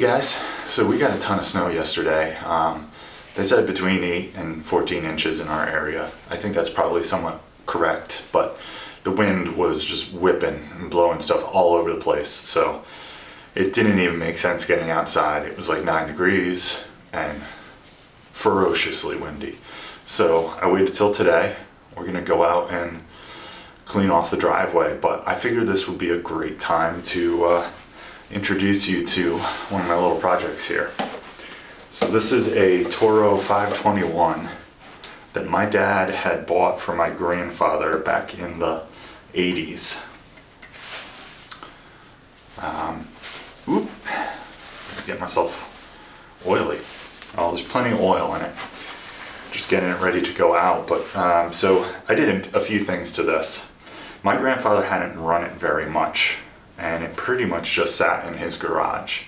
guys, so we got a ton of snow yesterday. They said between 8 and 14 inches in our area. I think that's probably somewhat correct, but the wind was just whipping and blowing stuff all over the place, so it didn't even make sense getting outside. It was like 9 degrees and ferociously windy. So I waited till today. We're gonna go out and clean off the driveway, but I figured this would be a great time to introduce you to one of my little projects here. So this is a Toro 521 that my dad had bought for my grandfather back in the 80s. Get myself oily. Oh, there's plenty of oil in it. Just getting it ready to go out. But so I did a few things to this. My grandfather hadn't run it very much, and it pretty much just sat in his garage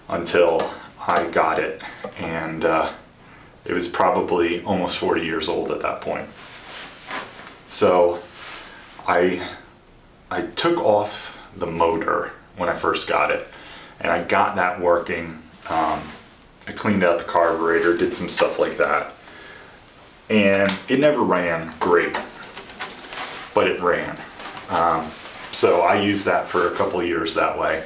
until I got it, and it was probably almost 40 years old at that point. So I took off the motor when I first got it, and I got that working. I cleaned out the carburetor, did some stuff like that, and it never ran great, but it ran. So I used that for a couple of years that way.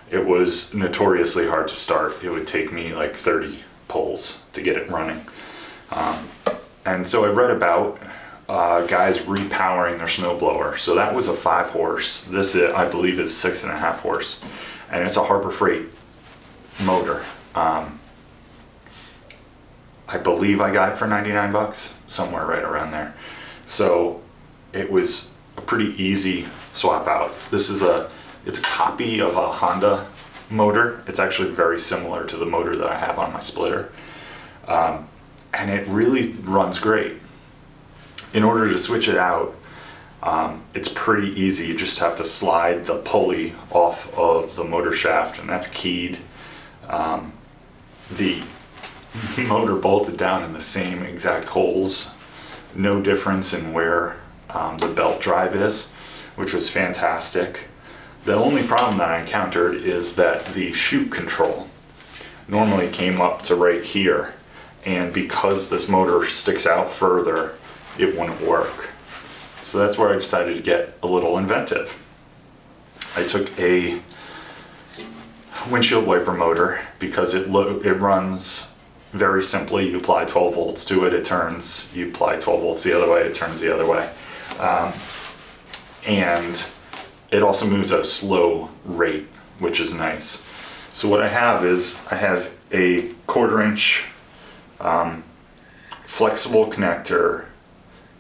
It was notoriously hard to start. It would take me like 30 pulls to get it running. And so I read about guys repowering their snowblower. So that was a 5 horse. This, I believe, is 6.5 horse. And it's a Harbor Freight motor. I believe I got it for 99 bucks, somewhere right around there. So it was a pretty easy swap out. It's a copy of a Honda motor. It's actually very similar to the motor that I have on my splitter. And it really runs great. In order to switch it out, it's pretty easy. You just have to slide the pulley off of the motor shaft, and that's keyed. The motor bolted down in the same exact holes. No difference in where the belt drive is, which was fantastic. The only problem that I encountered is that the chute control normally came up to right here, and because this motor sticks out further, it wouldn't work. So that's where I decided to get a little inventive. I took a windshield wiper motor because it runs very simply. You apply 12 volts to it, it turns. You apply 12 volts the other way, it turns the other way. And it also moves at a slow rate, which is nice. So what I have is, I have a 1/4 inch flexible connector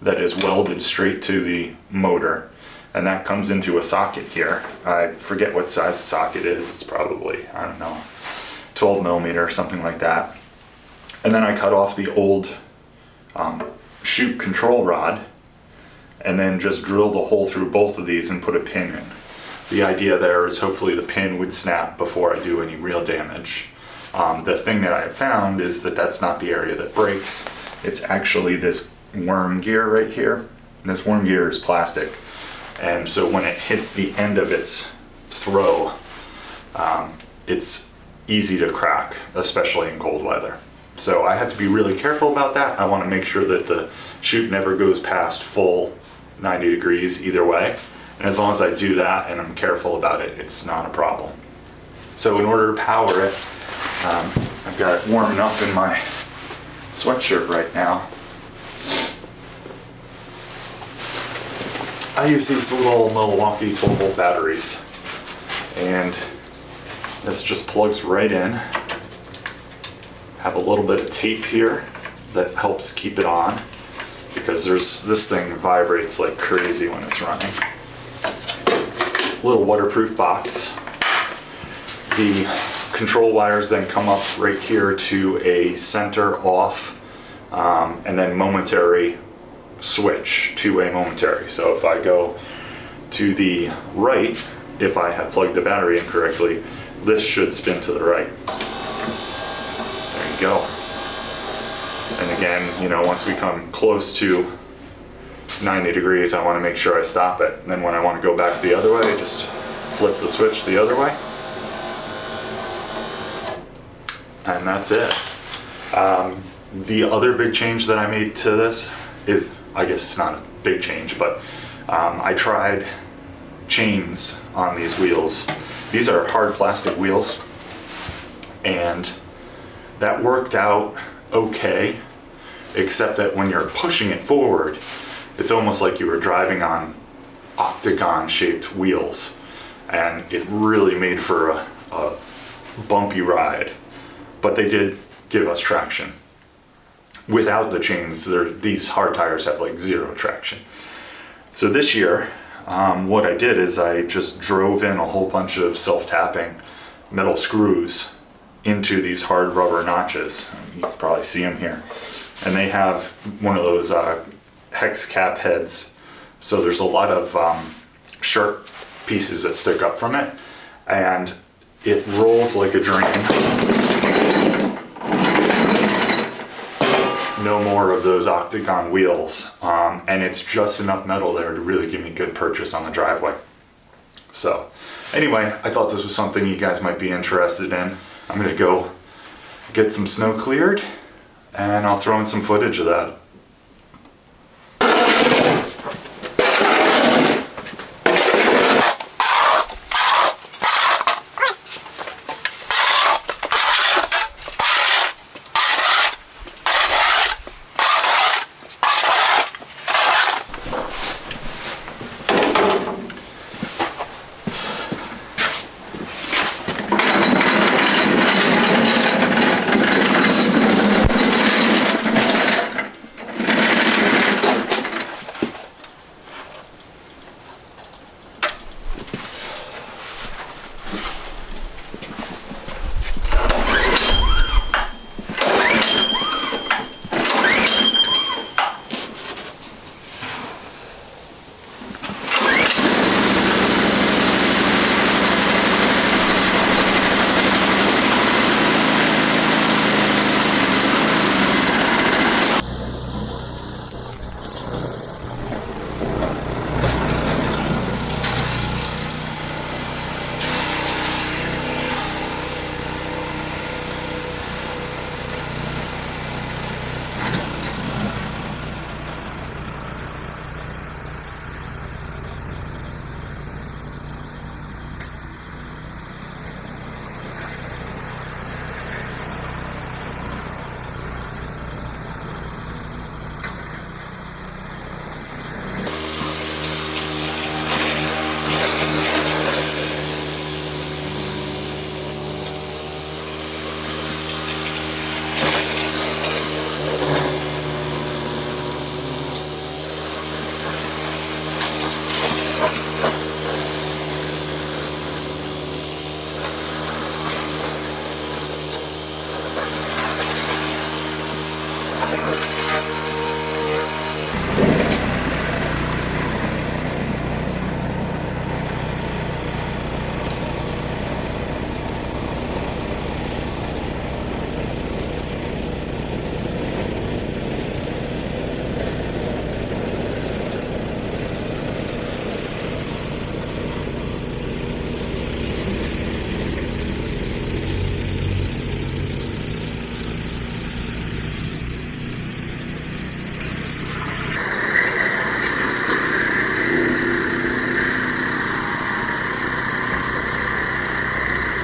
that is welded straight to the motor, and that comes into a socket here. I forget what size socket it is. It's probably, I don't know, 12 millimeter or something like that. And then I cut off the old chute control rod, and then just drilled a hole through both of these and put a pin in. The idea there is hopefully the pin would snap before I do any real damage. The thing that I have found is that that's not the area that breaks. It's actually this worm gear right here. And this worm gear is plastic. And so when it hits the end of its throw, it's easy to crack, especially in cold weather. So I have to be really careful about that. I want to make sure that the chute never goes past full 90 degrees either way. And as long as I do that and I'm careful about it, it's not a problem. So in order to power it, I've got it warming up in my sweatshirt right now. I use these little Milwaukee 12-volt batteries, and this just plugs right in. Have a little bit of tape here that helps keep it on, because this thing vibrates like crazy when it's running. Little waterproof box. The control wires then come up right here to a center off, and then momentary switch, two-way momentary. So if I go to the right, if I have plugged the battery in correctly, this should spin to the right. There you go. And again, once we come close to 90 degrees, I want to make sure I stop it. And then when I want to go back the other way, I just flip the switch the other way. and that's it. The other big change that I made to this is, I guess it's not a big change, but I tried chains on these wheels. These are hard plastic wheels, and that worked out okay, except that when you're pushing it forward, it's almost like you were driving on octagon shaped wheels, and it really made for a bumpy ride. But they did give us traction. Without the chains, these hard tires have like zero traction. So this year, what I did is I just drove in a whole bunch of self-tapping metal screws into these hard rubber notches. You can probably see them here. And they have one of those hex cap heads. So there's a lot of sharp pieces that stick up from it, and it rolls like a dream. No more of those octagon wheels, and it's just enough metal there to really give me good purchase on the driveway. So anyway, I thought this was something you guys might be interested in. I'm gonna go get some snow cleared, and I'll throw in some footage of that.